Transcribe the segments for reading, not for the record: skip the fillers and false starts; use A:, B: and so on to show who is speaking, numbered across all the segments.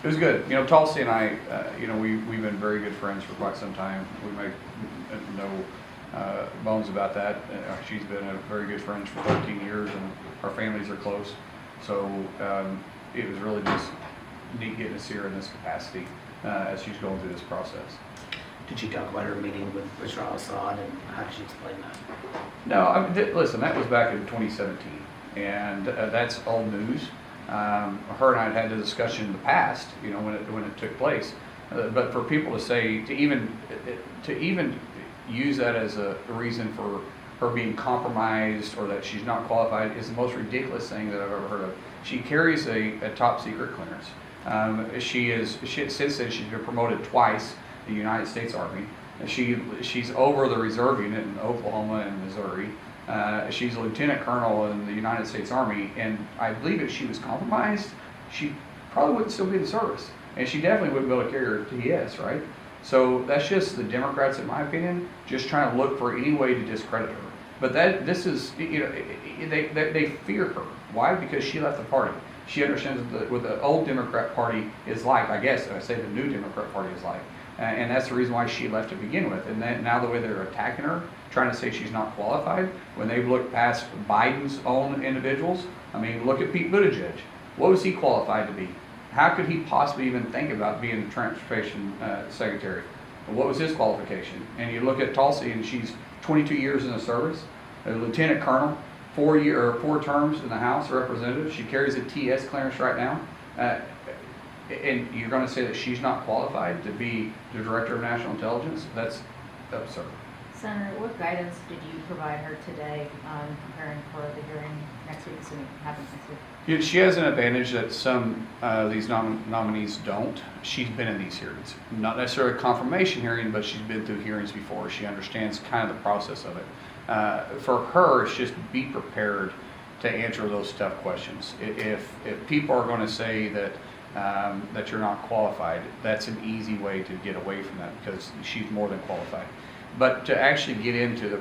A: It was good. You know, Tulsi and I, we've been very good friends for quite some time. We make no bones about that. She's been a very good friend for 13 years, and our families are close. So it was really just neat getting to see her in this capacity as she's going through this process.
B: Did she talk about her meeting with Bashar al-Assad, and how did she explain that?
A: No, listen, that was back in 2017, and that's old news. Her and I had the discussion in the past, when it took place. But for people to say, to even use that as a reason for her being compromised or that she's not qualified is the most ridiculous thing that I've ever heard of. She carries a top secret clearance. Since then she's been promoted twice in the United States Army. She's over the reserve unit in Oklahoma and Missouri. She's a lieutenant colonel in the United States Army, and I believe if she was compromised, she probably wouldn't still be in the service, and she definitely wouldn't be able to carry her TS, right? So that's just the Democrats, in my opinion, just trying to look for any way to discredit her. But this is, they fear her. Why? Because she left the party. She understands what the old Democrat Party is like. I guess I say the new Democrat Party is like. And that's the reason why she left to begin with. And then now the way they're attacking her, trying to say she's not qualified, when they've looked past Biden's own individuals. I mean, look at Pete Buttigieg. What was he qualified to be? How could he possibly even think about being the transportation secretary? What was his qualification? And you look at Tulsi, and she's 22 years in the service, a lieutenant colonel, 4 terms in the House of Representatives. She carries a TS clearance right now. And you're going to say that she's not qualified to be the Director of National Intelligence? That's absurd.
C: Senator, what guidance did you provide her today on preparing for the hearing next week, assuming it happens next week?
A: She has an advantage that some of these nominees don't. She's been in these hearings. Not necessarily a confirmation hearing, but she's been through hearings before. She understands kind of the process of it. For her, it's just be prepared to answer those tough questions. If people are going to say that you're not qualified, that's an easy way to get away from that, because she's more than qualified. But to actually get into the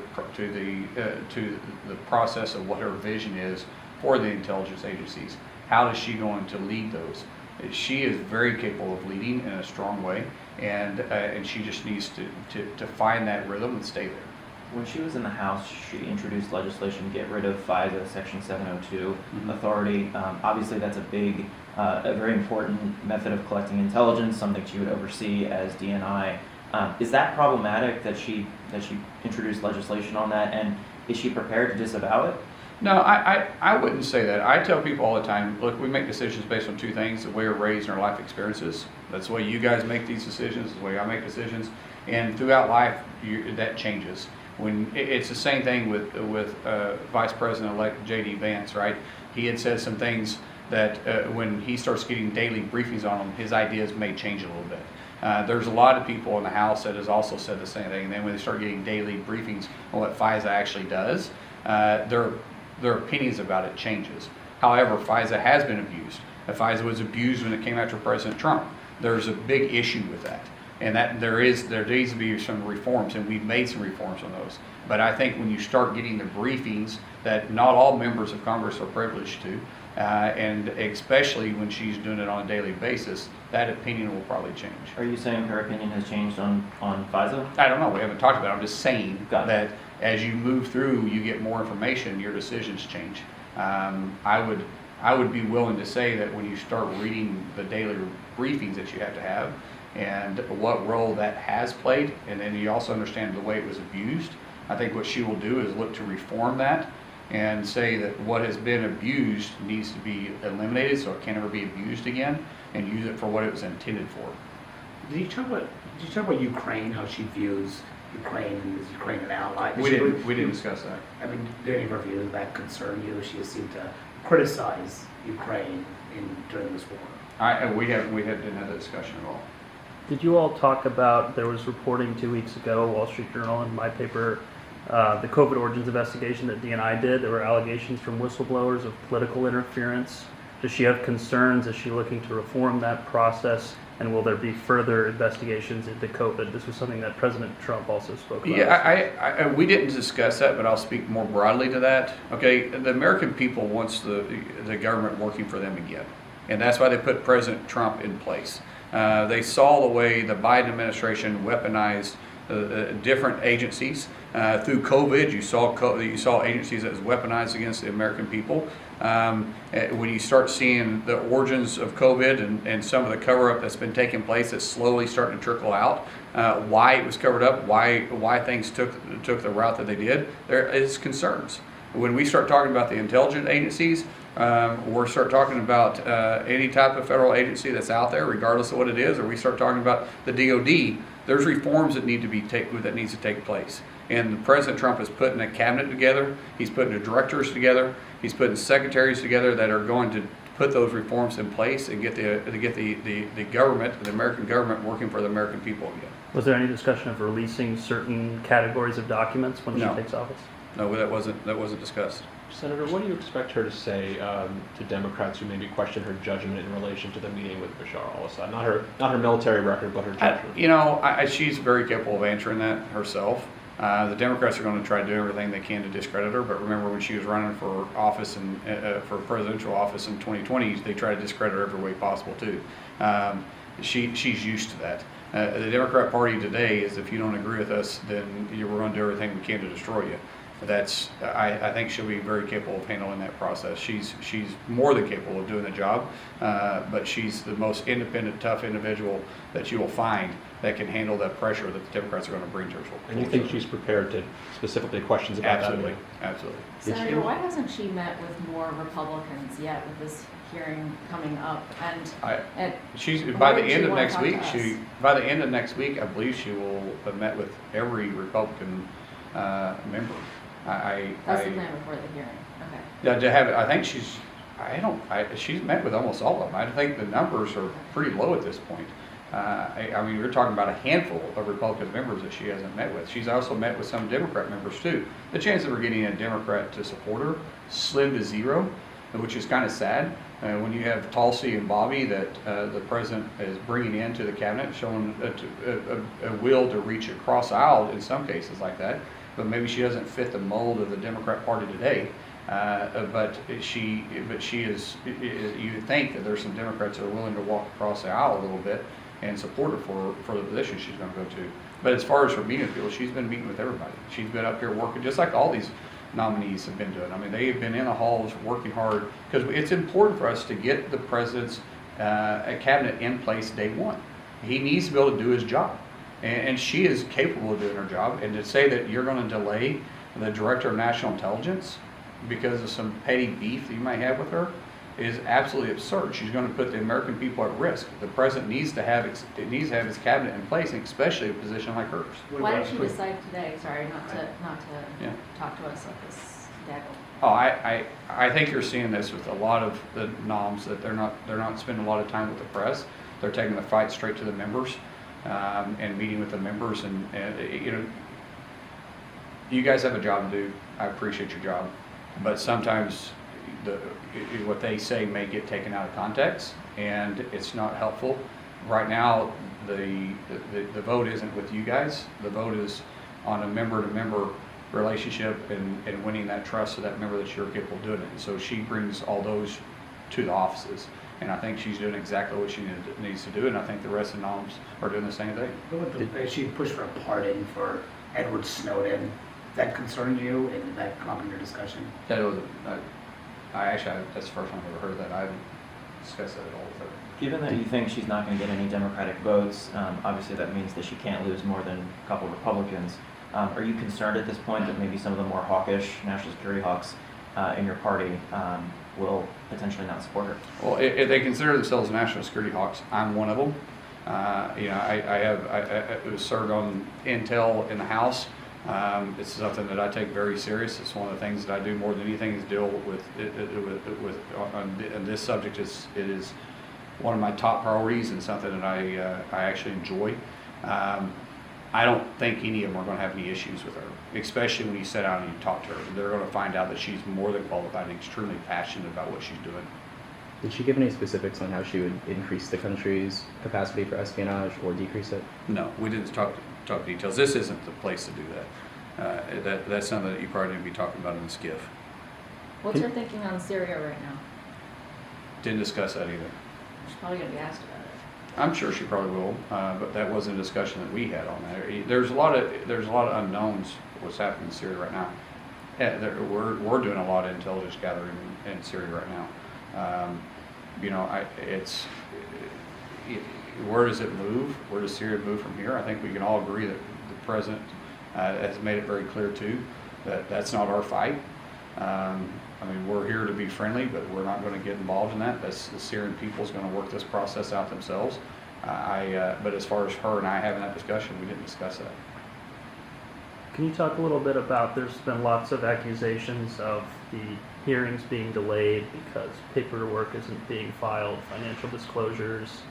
A: process of what her vision is for the intelligence agencies, how is she going to lead those? She is very capable of leading in a strong way, and she just needs to find that rhythm and stay there.
D: When she was in the House, she introduced legislation to get rid of FISA Section 702 authority. Obviously, that's a very important method of collecting intelligence, something she would oversee as DNI. Is that problematic that she introduced legislation on that, and is she prepared to disavow it?
A: No, I wouldn't say that. I tell people all the time, look, we make decisions based on 2 things: the way we're raised and our life experiences. That's the way you guys make these decisions, the way I make decisions, and throughout life, that changes. When it's the same thing with Vice President-elect J.D. Vance, right? He had said some things that when he starts getting daily briefings on them, his ideas may change a little bit. There's a lot of people in the House that has also said the same thing, and then when they start getting daily briefings on what FISA actually does, their opinions about it changes. However, FISA has been abused. FISA was abused when it came after President Trump. There's a big issue with that, and that there needs to be some reforms, and we've made some reforms on those. But I think when you start getting the briefings that not all members of Congress are privileged to, and especially when she's doing it on a daily basis, that opinion will probably change.
D: Are you saying her opinion has changed on FISA?
A: I don't know. We haven't talked about it. I'm just saying
D: Got it.
A: that as you move through, you get more information, your decisions change. I would be willing to say that when you start reading the daily briefings that you have to have, and what role that has played, and then you also understand the way it was abused, I think what she will do is look to reform that and say that what has been abused needs to be eliminated so it can never be abused again, and use it for what it was intended for.
B: Did you talk about Ukraine, how she views Ukraine and is Ukraine an ally?
A: We didn't discuss that.
B: I mean, did any of her views that concern you? She seemed to criticize Ukraine during this war.
A: We didn't have that discussion at all.
E: Did you all talk about, there was reporting 2 weeks ago, Wall Street Journal and my paper, the COVID origins investigation that DNI did? There were allegations from whistleblowers of political interference. Does she have concerns? Is she looking to reform that process? And will there be further investigations into COVID? This was something that President Trump also spoke about.
A: Yeah, we didn't discuss that, but I'll speak more broadly to that. Okay, the American people wants the government working for them again. And that's why they put President Trump in place. They saw the way the Biden administration weaponized different agencies. Through COVID, you saw agencies that was weaponized against the American people. When you start seeing the origins of COVID and some of the cover-up that's been taking place, that's slowly starting to trickle out, why it was covered up, why things took the route that they did, there is concerns. When we start talking about the intelligence agencies, or start talking about any type of federal agency that's out there, regardless of what it is, or we start talking about the DOD, there's reforms that needs to take place. And President Trump is putting a cabinet together. He's putting the directors together. He's putting secretaries together that are going to put those reforms in place and get the government, the American government, working for the American people again.
E: Was there any discussion of releasing certain categories of documents when
A: No.
E: she takes office?
A: No, that wasn't discussed.
F: Senator, what do you expect her to say to Democrats who maybe question her judgment in relation to the meeting with Bashar al-Assad? Not her military record, but her judgment.
A: She's very capable of answering that herself. The Democrats are going to try to do everything they can to discredit her, but remember when she was running for office and for presidential office in 2020, they tried to discredit her every way possible too. She's used to that. The Democrat Party today is, if you don't agree with us, then we're going to do everything we can to destroy you. I think she'll be very capable of handling that process. She's more than capable of doing the job, but she's the most independent, tough individual that you will find that can handle that pressure that the Democrats are going to bring to her.
F: And you think she's prepared to specifically questions about
A: Absolutely,
F: that?
A: absolutely.
C: Senator, why hasn't she met with more Republicans yet with this hearing coming up? And
A: She's
C: why
A: by the
C: did she
A: end of
C: wanna
A: next
C: talk
A: week.
C: to us?
A: By the end of next week, I believe she will have met with every Republican member.
C: that's the plan before the hearing. Okay.
A: Yeah, to have, I think she's met with almost all of them. I think the numbers are pretty low at this point. We're talking about a handful of Republican members that she hasn't met with. She's also met with some Democrat members too. The chance of her getting a Democrat to support her slim to zero, which is kind of sad. When you have Tulsi and Bobby that the president is bringing into the cabinet, showing a will to reach across the aisle in some cases like that, but maybe she doesn't fit the mold of the Democrat Party today. But she is. You think that there's some Democrats that are willing to walk across the aisle a little bit and support her for the position she's going to go to. But as far as her meeting with people, she's been meeting with everybody. She's been up here working just like all these nominees have been doing. I mean, they have been in the halls working hard because it's important for us to get the president's cabinet in place day one. He needs to be able to do his job. And she is capable of doing her job. And to say that you're going to delay the director of national intelligence because of some petty beef that you might have with her is absolutely absurd. She's going to put the American people at risk. The president needs to have his cabinet in place, and especially a position like hers.
C: Why did she decide today? Sorry, not to
A: Yeah.
C: talk to us like this gaggle.
A: Oh, I think you're seeing this with a lot of the noms that they're not spending a lot of time with the press. They're taking the fight straight to the members and meeting with the members. And you guys have a job to do. I appreciate your job, but sometimes what they say may get taken out of context, and it's not helpful. Right now, the vote isn't with you guys. The vote is on a member-to-member relationship and winning that trust of that member that you're capable of doing it. And so she brings all those to the offices, and I think she's doing exactly what she needs to do, and I think the rest of the noms are doing the same thing.
B: She pushed for a pardon for Edward Snowden. That concerned you, and did that come up in your discussion?
A: That was that's the first time I've ever heard that. I haven't discussed that at all with her.
D: Given that you think she's not going to get any Democratic votes, obviously that means that she can't lose more than a couple Republicans. Are you concerned at this point that maybe some of the more hawkish national security hawks in your party will potentially not support her?
A: Well, if they consider themselves national security hawks, I'm one of them. I was served on Intel in the House. It's something that I take very serious. It's one of the things that I do more than anything is deal with on this subject. It is one of my top priorities and something that I actually enjoy. I don't think any of them are going to have any issues with her, especially when you sit down and you talk to her. They're going to find out that she's more than qualified and extremely passionate about what she's doing.
G: Did she give any specifics on how she would increase the country's capacity for espionage or decrease it?
A: No, we didn't talk details. This isn't the place to do that. That's something that you probably need to be talking about in the SCIF.
C: What's her thinking on Syria right now?
A: Didn't discuss that either.
C: She's probably gonna be asked about it.
A: I'm sure she probably will, but that wasn't a discussion that we had on that. There's a lot of unknowns what's happening in Syria right now. We're doing a lot of intelligence gathering in Syria right now. You know, where does it move? Where does Syria move from here? I think we can all agree that the president has made it very clear too that that's not our fight. I mean, we're here to be friendly, but we're not going to get involved in that. The Syrian people's going to work this process out themselves. But as far as her and I having that discussion, we didn't discuss that.
E: Can you talk a little bit about, there's been lots of accusations of the hearings being delayed because paperwork isn't being filed, financial disclosures.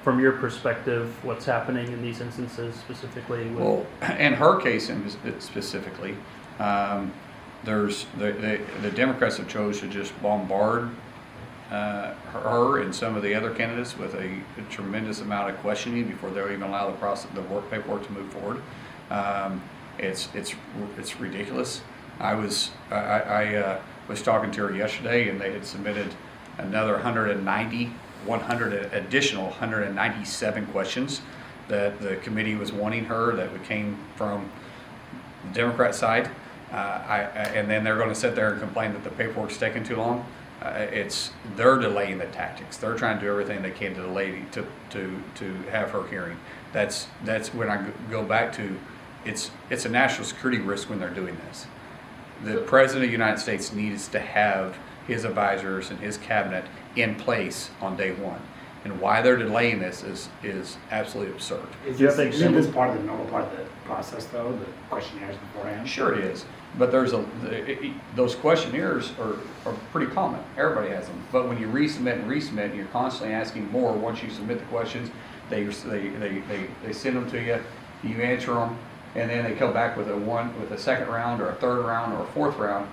E: From your perspective, what's happening in these instances specifically?
A: Well, in her case specifically, there's the Democrats have chose to just bombard her and some of the other candidates with a tremendous amount of questioning before they'll even allow the work paperwork to move forward. It's ridiculous. I was talking to her yesterday, and they had submitted another 197 questions that the committee was wanting her that came from the Democrat side. And then they're going to sit there and complain that the paperwork's taking too long. They're delaying the tactics. They're trying to do everything they can to delay to have her hearing. That's when I go back to it's a national security risk when they're doing this. The President of the United States needs to have his advisors and his cabinet in place on day one. And why they're delaying this is absolutely absurd.
B: Isn't this part of the normal part of the process, though, the questionnaires beforehand?
A: Sure it is, but those questionnaires are pretty common. Everybody has them. But when you resubmit, and you're constantly asking more. Once you submit the questions, they send them to you, you answer them, and then they come back with a second round or a third round or a fourth round.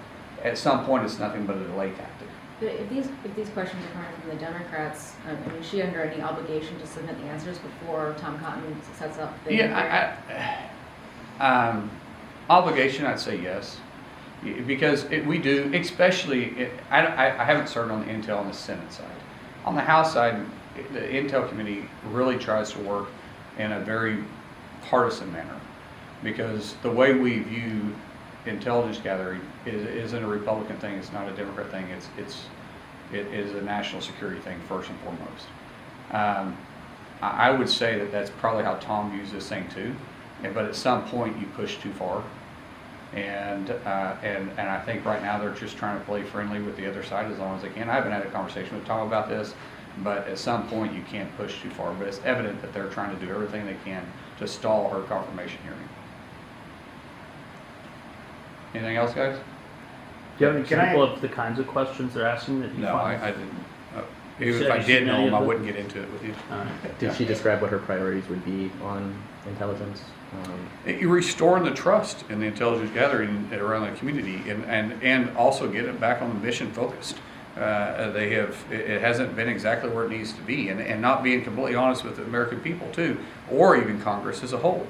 A: At some point, it's nothing but a delay tactic.
C: But if these questions are coming from the Democrats, I mean, is she under any obligation to submit the answers before Tom Cotton sets up the hearing?
A: Obligation, I'd say yes, because we do, especially, I haven't served on the Intel on the Senate side. On the House side, the Intel Committee really tries to work in a very partisan manner, because the way we view intelligence gathering isn't a Republican thing. It's not a Democrat thing. It is a national security thing first and foremost. I would say that that's probably how Tom views this thing too. But at some point you push too far, and I think right now they're just trying to play friendly with the other side as long as they can. I haven't had a conversation with Tom about this, but at some point you can't push too far. But it's evident that they're trying to do everything they can to stall her confirmation hearing. Anything else, guys?
E: Do you have an example of the kinds of questions they're asking that you
A: No,
E: find?
A: I didn't. Even if I did know them, I wouldn't get into it with you.
G: Did she describe what her priorities would be on intelligence?
A: You're restoring the trust in the intelligence gathering around the community, and also get it back on the mission focused. It hasn't been exactly where it needs to be, and not being completely honest with the American people too, or even Congress as a whole.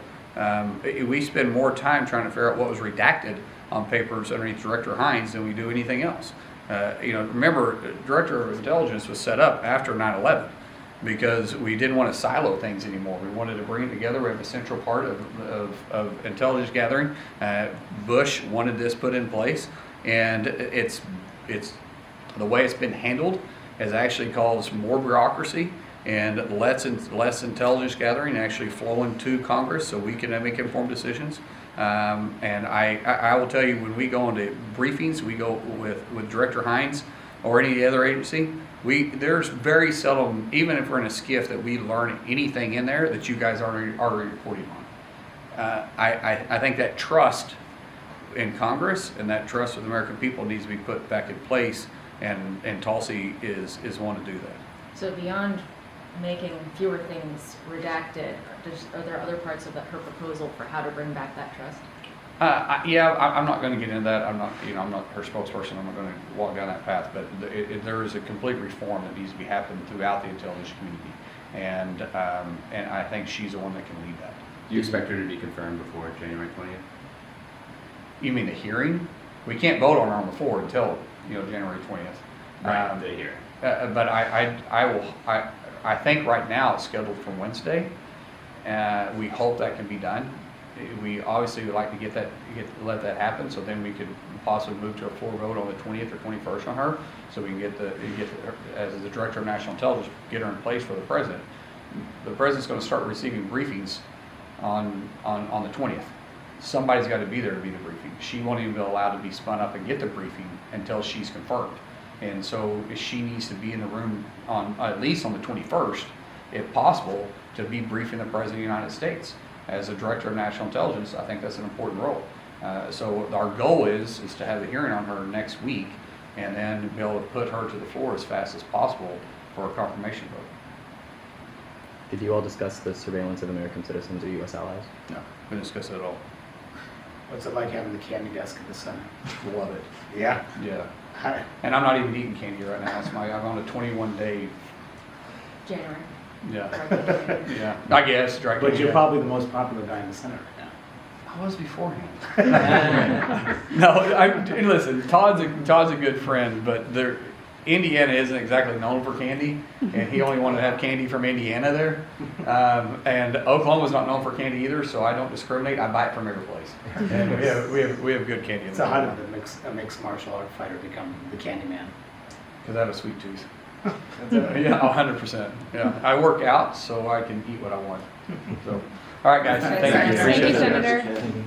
A: We spend more time trying to figure out what was redacted on papers underneath Director Hines than we do anything else. Remember, Director of Intelligence was set up after 9/11 because we didn't want to silo things anymore. We wanted to bring it together. We have a central part of intelligence gathering. Bush wanted this put in place, and it's the way it's been handled has actually caused more bureaucracy and less intelligence gathering actually flowing to Congress so we can make informed decisions. And I will tell you, when we go into briefings, we go with Director Hines or any other agency, there's very seldom, even if we're in a skiff, that we learn anything in there that you guys aren't already reporting on. I think that trust in Congress and that trust with the American people needs to be put back in place, and Tulsi is one to do that.
C: So beyond making fewer things redacted, are there other parts of her proposal for how to bring back that trust?
A: I'm not going to get into that. I'm not her spokesperson. I'm not going to walk down that path. But there is a complete reform that needs to be happening throughout the intelligence community, and I think she's the one that can lead that.
H: Do you expect her to be confirmed before January 20th?
A: You mean the hearing? We can't vote on her on the floor until January 20th.
H: Right, the hearing.
A: But I think right now it's scheduled for Wednesday. We hope that can be done. We obviously would like to let that happen, so then we could possibly move to a floor vote on the 20th or 21st on her, so we can get as the Director of National Intelligence, get her in place for the President. The President's going to start receiving briefings on the 20th. Somebody's got to be there to be the briefing. She won't even be allowed to be spun up and get the briefing until she's confirmed. And so she needs to be in the room at least on the 21st, if possible, to be briefing the President of the United States. As a Director of National Intelligence, I think that's an important role. So our goal is to have the hearing on her next week, and then be able to put her to the floor as fast as possible for a confirmation vote.
G: Did you all discuss the surveillance of American citizens or U.S. allies?
A: No, we didn't discuss it at all.
B: What's it like having the candy desk at the Senate?
A: Love it.
B: Yeah.
A: Yeah.
B: Hi.
A: And I'm not even eating candy right now. I'm on a 21-day.
C: January.
A: Yeah. Yeah. I guess. Dry
B: But
A: candy.
B: you're probably the most popular guy in the Senate right now.
A: I was beforehand. No, listen. Todd's a good friend, but Indiana isn't exactly known for candy, and he only wanted to have candy from Indiana there. And Oklahoma's not known for candy either, so I don't discriminate. I buy it from every place, and we have good candy.
B: It's a hundred that makes a mixed martial art fighter become the candy man.
A: Because I have a sweet tooth. Yeah, 100%. Yeah, I work out so I can eat what I want. So, all right, guys. Thank you.
C: Thank you,
A: Appreciate it.
C: Senator.